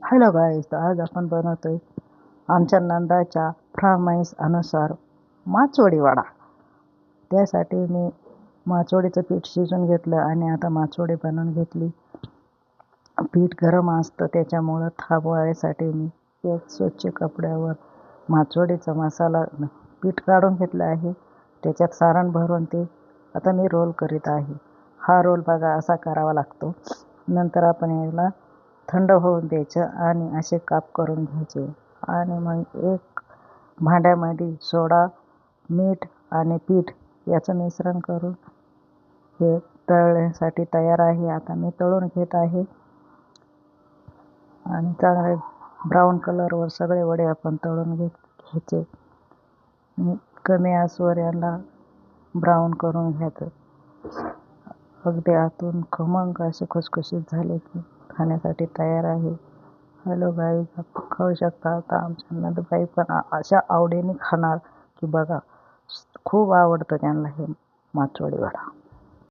Hello गाईस, तर आज आपण बनवतोय आमच्या नंदाच्या फर्माईश अनुसार माचवडी वडा. त्यासाठी मी माचवडीचं पीठ शिजून घेतलं आणि आता माचवडी बनवून घेतली. पीठ गरम असतं त्याच्यामुळं थापवायसाठी मी एक स्वच्छ कपड्यावर माचवडीचा मसाला पीठ काढून घेतलं आहे. त्याच्यात सारण भरून ते आता मी रोल करीत आहे. हा रोल बघा असा करावा लागतो. नंतर आपण याला थंड होऊन द्यायचं आणि असे काप करून घ्यायचे आणि मग एक भांड्यामध्ये सोडा, मीठ आणि पीठ याचं मिश्रण करून हे तळण्यासाठी तयार आहे. आता मी तळून घेत आहे आणि चांगले ब्राऊन कलरवर सगळे वडे आपण तळून घ्यायचे. कमी आचेवर याला ब्राऊन करून घ्यायचं. अगदी आतून खमंग असे खुसखुशीत झाले की खाण्यासाठी तयार आहे. हॅलो गाईज, आपण खाऊ शकता. आता आमच्या नंदबाई पण अशा आवडीने खाणार की बघा, खूप आवडतं त्यांना हे माचवडी वडा.